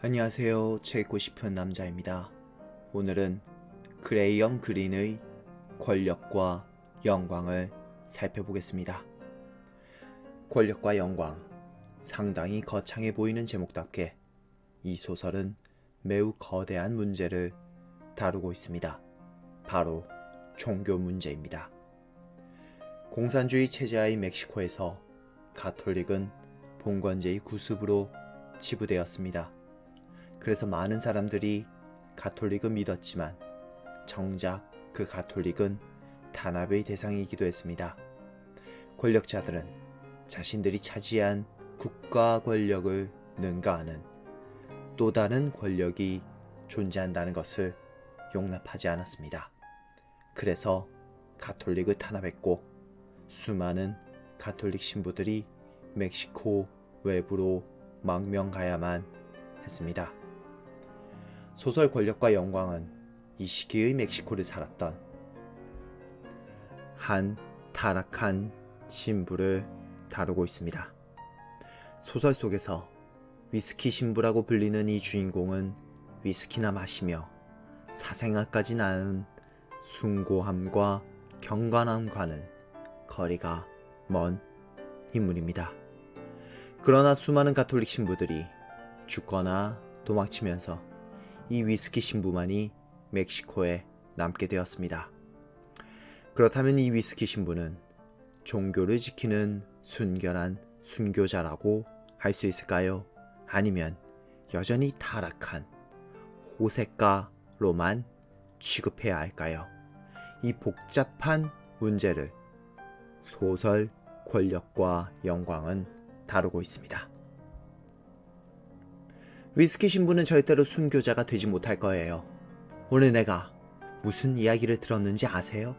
안녕하세요. 책 읽고 싶은 남자입니다. 오늘은 그레이엄 그린의 권력과 영광을 살펴보겠습니다. 권력과 영광, 상당히 거창해 보이는 제목답게 이 소설은 매우 거대한 문제를 다루고 있습니다. 바로 종교 문제입니다. 공산주의 체제하의 멕시코에서 가톨릭은 봉건제의 구습으로 치부되었습니다. 그래서 많은 사람들이 가톨릭을 믿었지만 정작 그 가톨릭은 탄압의 대상이기도 했습니다. 권력자들은 자신들이 차지한 국가 권력을 능가하는 또 다른 권력이 존재한다는 것을 용납하지 않았습니다. 그래서 가톨릭을 탄압했고 수많은 가톨릭 신부들이 멕시코 외부로 망명가야만 했습니다. 소설 권력과 영광은 이 시기의 멕시코를 살았던 한 타락한 신부를 다루고 있습니다. 소설 속에서 위스키 신부라고 불리는 이 주인공은 위스키나 마시며 사생아까지 낳은 숭고함과 경건함과는 거리가 먼 인물입니다. 그러나 수많은 가톨릭 신부들이 죽거나 도망치면서 이 위스키 신부만이 멕시코에 남게 되었습니다. 그렇다면 이 위스키 신부는 종교를 지키는 순결한 순교자라고 할 수 있을까요? 아니면 여전히 타락한 호색가로만 취급해야 할까요? 이 복잡한 문제를 소설 권력과 영광은 다루고 있습니다. 위스키 신부는 절대로 순교자가 되지 못할 거예요. 오늘 내가 무슨 이야기를 들었는지 아세요?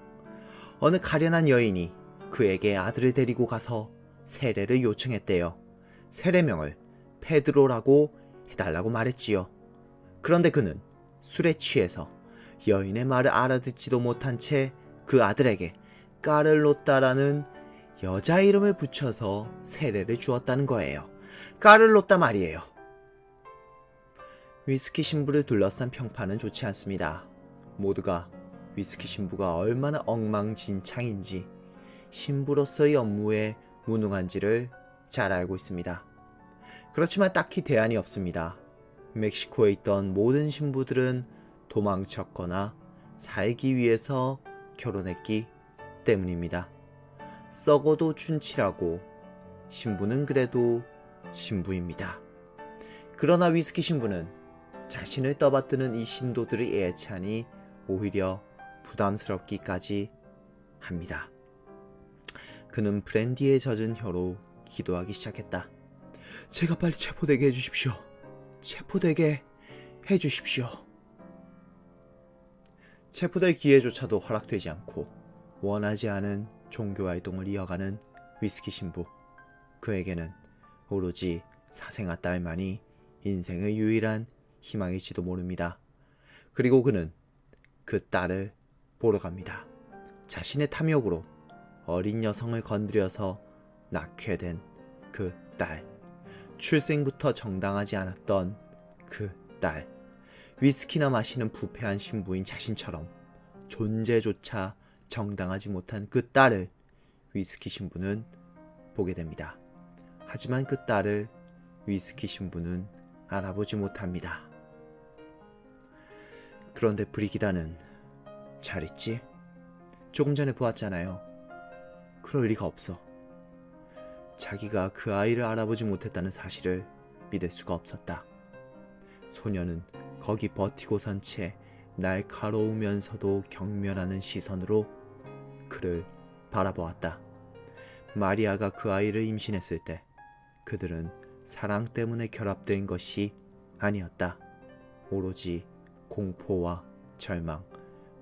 어느 가련한 여인이 그에게 아들을 데리고 가서 세례를 요청했대요. 세례명을 페드로라고 해달라고 말했지요. 그런데 그는 술에 취해서 여인의 말을 알아듣지도 못한 채 그 아들에게 까를로따라는 여자 이름을 붙여서 세례를 주었다는 거예요. 까를로따 말이에요. 위스키 신부를 둘러싼 평판은 좋지 않습니다. 모두가 위스키 신부가 얼마나 엉망진창인지 신부로서의 업무에 무능한지를 잘 알고 있습니다. 그렇지만 딱히 대안이 없습니다. 멕시코에 있던 모든 신부들은 도망쳤거나 살기 위해서 결혼했기 때문입니다. 썩어도 춘치라고 신부는 그래도 신부입니다. 그러나 위스키 신부는 자신을 떠받드는 이 신도들의 애찬이 오히려 부담스럽기까지 합니다. 그는 브랜디에 젖은 혀로 기도하기 시작했다. 제가 빨리 체포되게 해주십시오. 체포되게 해주십시오. 체포될 기회조차도 허락되지 않고 원하지 않은 종교활동을 이어가는 위스키 신부. 그에게는 오로지 사생아 딸만이 인생의 유일한 희망일지도 모릅니다. 그리고 그는 그 딸을 보러 갑니다. 자신의 탐욕으로 어린 여성을 건드려서 낳게 된 그 딸. 출생부터 정당하지 않았던 그 딸. 위스키나 마시는 부패한 신부인 자신처럼 존재조차 정당하지 못한 그 딸을 위스키 신부는 보게 됩니다. 하지만 그 딸을 위스키 신부는 알아보지 못합니다. 그런데 브리기다는 잘 있지? 조금 전에 보았잖아요. 그럴 리가 없어. 자기가 그 아이를 알아보지 못했다는 사실을 믿을 수가 없었다. 소녀는 거기 버티고 선 채 날카로우면서도 경멸하는 시선으로 그를 바라보았다. 마리아가 그 아이를 임신했을 때 그들은 사랑 때문에 결합된 것이 아니었다. 오로지 공포와 절망,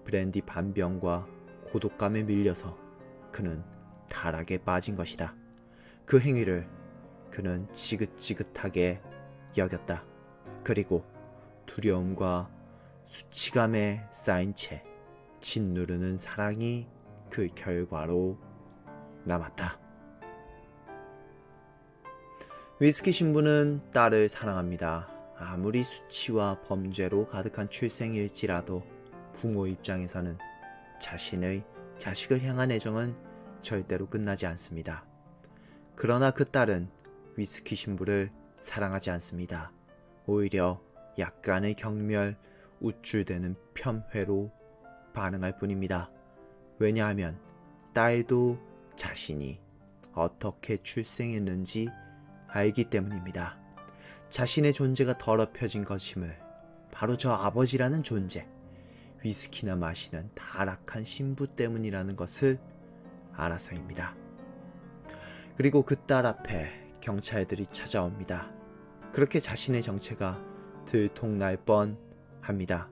브랜디 반병과 고독감에 밀려서 그는 타락에 빠진 것이다. 그 행위를 그는 지긋지긋하게 여겼다. 그리고 두려움과 수치감에 쌓인 채 짓누르는 사랑이 그 결과로 남았다. 위스키 신부는 딸을 사랑합니다. 아무리 수치와 범죄로 가득한 출생일지라도 부모 입장에서는 자신의 자식을 향한 애정은 절대로 끝나지 않습니다. 그러나 그 딸은 위스키 신부를 사랑하지 않습니다. 오히려 약간의 경멸, 우쭐대는 폄훼로 반응할 뿐입니다. 왜냐하면 딸도 자신이 어떻게 출생했는지 알기 때문입니다. 자신의 존재가 더럽혀진 것임을 바로 저 아버지라는 존재, 위스키나 마시는 타락한 신부 때문이라는 것을 알아서입니다. 그리고 그 딸 앞에 경찰들이 찾아옵니다. 그렇게 자신의 정체가 들통날 뻔합니다.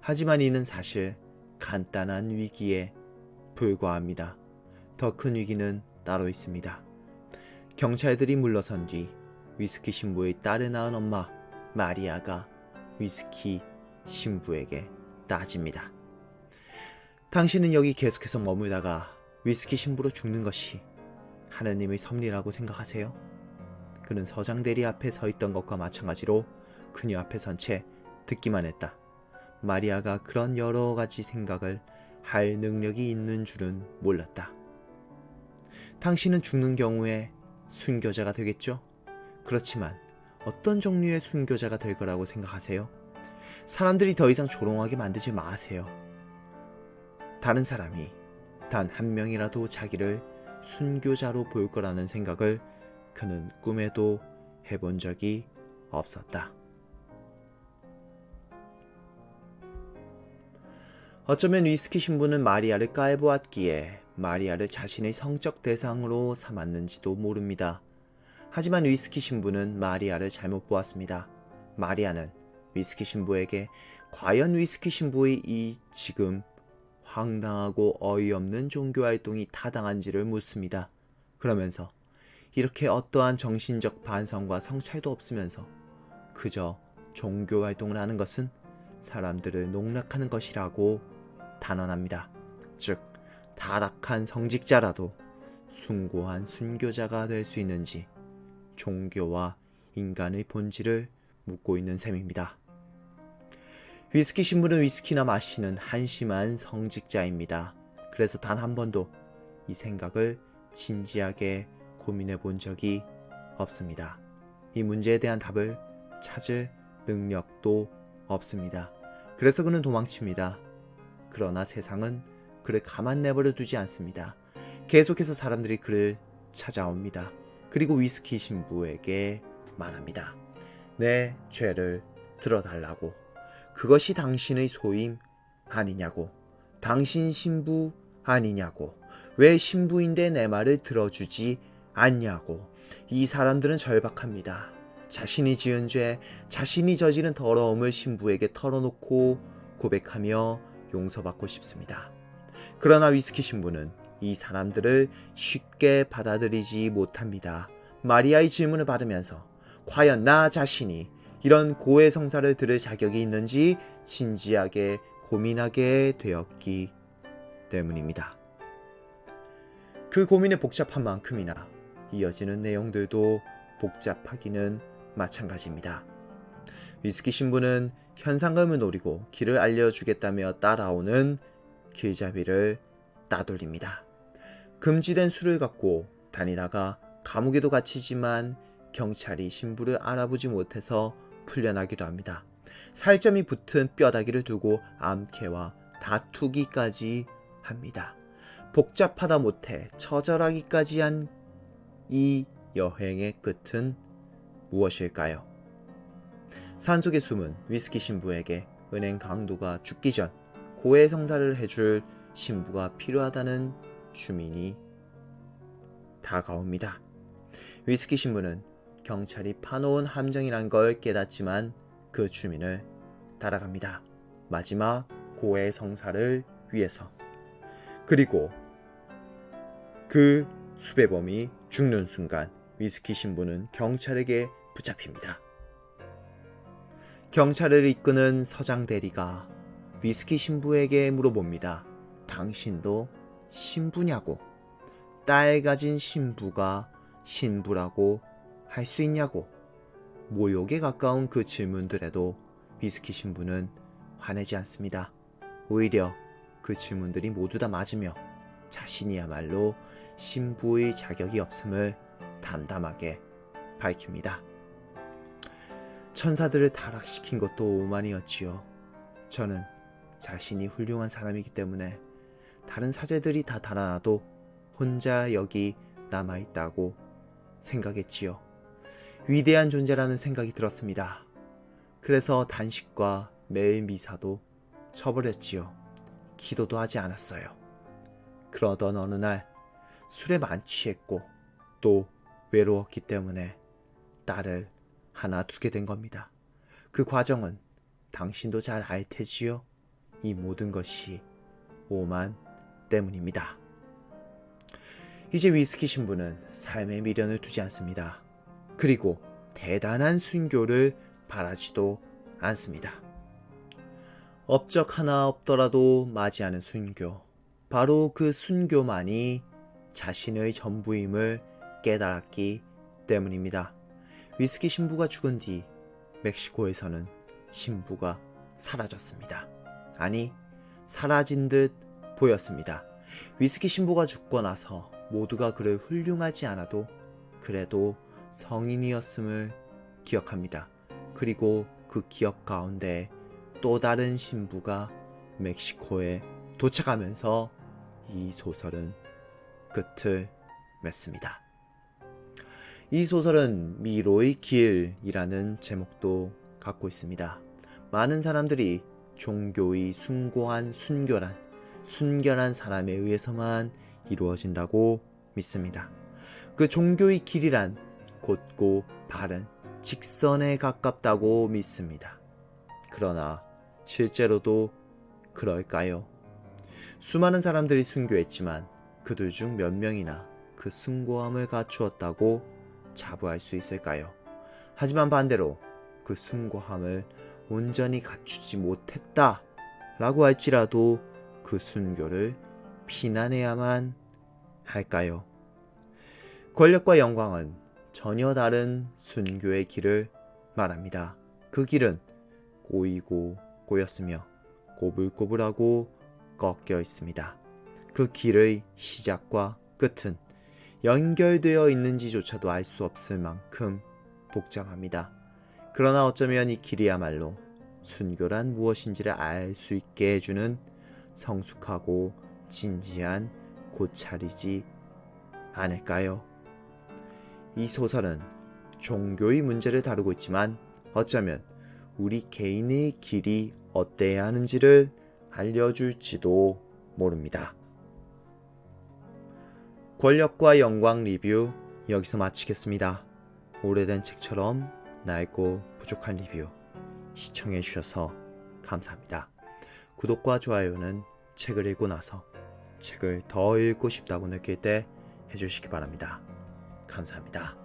하지만 이는 사실 간단한 위기에 불과합니다. 더 큰 위기는 따로 있습니다. 경찰들이 물러선 뒤 위스키 신부의 딸을 낳은 엄마 마리아가 위스키 신부에게 따집니다. 당신은 여기 계속해서 머물다가 위스키 신부로 죽는 것이 하느님의 섭리라고 생각하세요? 그는 서장 대리 앞에 서 있던 것과 마찬가지로 그녀 앞에 선 채 듣기만 했다. 마리아가 그런 여러 가지 생각을 할 능력이 있는 줄은 몰랐다. 당신은 죽는 경우에 순교자가 되겠죠? 그렇지만 어떤 종류의 순교자가 될 거라고 생각하세요? 사람들이 더 이상 조롱하게 만들지 마세요. 다른 사람이 단 한 명이라도 자기를 순교자로 볼 거라는 생각을 그는 꿈에도 해본 적이 없었다. 어쩌면 위스키 신부는 마리아를 깔보았기에 마리아를 자신의 성적 대상으로 삼았는지도 모릅니다. 하지만 위스키 신부는 마리아를 잘못 보았습니다. 마리아는 위스키 신부에게 과연 위스키 신부의 이 지금 황당하고 어이없는 종교활동이 타당한지를 묻습니다. 그러면서 이렇게 어떠한 정신적 반성과 성찰도 없으면서 그저 종교활동을 하는 것은 사람들을 농락하는 것이라고 단언합니다. 즉, 타락한 성직자라도 숭고한 순교자가 될 수 있는지 종교와 인간의 본질을 묻고 있는 셈입니다. 위스키 신부는 위스키나 마시는 한심한 성직자입니다. 그래서 단 한 번도 이 생각을 진지하게 고민해 본 적이 없습니다. 이 문제에 대한 답을 찾을 능력도 없습니다. 그래서 그는 도망칩니다. 그러나 세상은 그를 가만 내버려 두지 않습니다. 계속해서 사람들이 그를 찾아옵니다. 그리고 위스키 신부에게 말합니다. 내 죄를 들어달라고. 그것이 당신의 소임 아니냐고. 당신 신부 아니냐고. 왜 신부인데 내 말을 들어주지 않냐고. 이 사람들은 절박합니다. 자신이 지은 죄, 자신이 저지른 더러움을 신부에게 털어놓고 고백하며 용서받고 싶습니다. 그러나 위스키 신부는 이 사람들을 쉽게 받아들이지 못합니다. 마리아의 질문을 받으면서 과연 나 자신이 이런 고해성사를 들을 자격이 있는지 진지하게 고민하게 되었기 때문입니다. 그 고민의 복잡한 만큼이나 이어지는 내용들도 복잡하기는 마찬가지입니다. 위스키 신부는 현상금을 노리고 길을 알려주겠다며 따라오는 길잡이를 따돌립니다. 금지된 술을 갖고 다니다가 감옥에도 갇히지만 경찰이 신부를 알아보지 못해서 풀려나기도 합니다. 살점이 붙은 뼈다귀를 두고 암캐와 다투기까지 합니다. 복잡하다 못해 처절하기까지 한 이 여행의 끝은 무엇일까요? 산속에 숨은 위스키 신부에게 은행 강도가 죽기 전 고해성사를 해줄 신부가 필요하다는 주민이 다가옵니다. 위스키 신부는 경찰이 파놓은 함정이란 걸 깨닫지만 그 주민을 따라갑니다. 마지막 고해성사를 위해서. 그리고 그 수배범이 죽는 순간 위스키 신부는 경찰에게 붙잡힙니다. 경찰을 이끄는 서장 대리가 위스키 신부에게 물어봅니다. 당신도 신부냐고. 딸 가진 신부가 신부라고 할 수 있냐고 모욕에 가까운 그 질문들에도 위스키 신부는 화내지 않습니다. 오히려 그 질문들이 모두 다 맞으며 자신이야말로 신부의 자격이 없음을 담담하게 밝힙니다. 천사들을 타락시킨 것도 오만이었지요. 저는 자신이 훌륭한 사람이기 때문에 다른 사제들이 다 달아나도 혼자 여기 남아있다고 생각했지요. 위대한 존재라는 생각이 들었습니다. 그래서 단식과 매일 미사도 쳐버렸지요. 기도도 하지 않았어요. 그러던 어느 날 술에 만취했고 또 외로웠기 때문에 딸을 하나 두게 된 겁니다. 그 과정은 당신도 잘 알 테지요. 이 모든 것이 오만 때문입니다. 이제 위스키 신부는 삶에 미련을 두지 않습니다. 그리고 대단한 순교를 바라지도 않습니다. 업적 하나 없더라도 맞이하는 순교. 바로 그 순교만이 자신의 전부임을 깨달았기 때문입니다. 위스키 신부가 죽은 뒤 멕시코에서는 신부가 사라졌습니다. 아니, 사라진 듯 보였습니다. 위스키 신부가 죽고 나서 모두가 그를 훌륭하지 않아도 그래도 성인이었음을 기억합니다. 그리고 그 기억 가운데 또 다른 신부가 멕시코에 도착하면서 이 소설은 끝을 맺습니다. 이 소설은 미로의 길이라는 제목도 갖고 있습니다. 많은 사람들이 종교의 숭고한 순결한 사람에 의해서만 이루어진다고 믿습니다. 그 종교의 길이란 곧고 바른 직선에 가깝다고 믿습니다. 그러나 실제로도 그럴까요? 수많은 사람들이 순교했지만 그들 중 몇 명이나 그 숭고함을 갖추었다고 자부할 수 있을까요? 하지만 반대로 그 숭고함을 온전히 갖추지 못했다 라고 할지라도 그 순교를 비난해야만 할까요? 권력과 영광은 전혀 다른 순교의 길을 말합니다. 그 길은 꼬이고 꼬였으며 꼬불꼬불하고 꺾여 있습니다. 그 길의 시작과 끝은 연결되어 있는지조차도 알 수 없을 만큼 복잡합니다. 그러나 어쩌면 이 길이야말로 순교란 무엇인지를 알 수 있게 해주는 성숙하고 진지한 고찰이지 않을까요? 이 소설은 종교의 문제를 다루고 있지만 어쩌면 우리 개인의 길이 어때야 하는지를 알려줄지도 모릅니다. 권력과 영광 리뷰 여기서 마치겠습니다. 오래된 책처럼 낡고 부족한 리뷰 시청해주셔서 감사합니다. 구독과 좋아요는 책을 읽고 나서 책을 더 읽고 싶다고 느낄 때 해주시기 바랍니다. 감사합니다.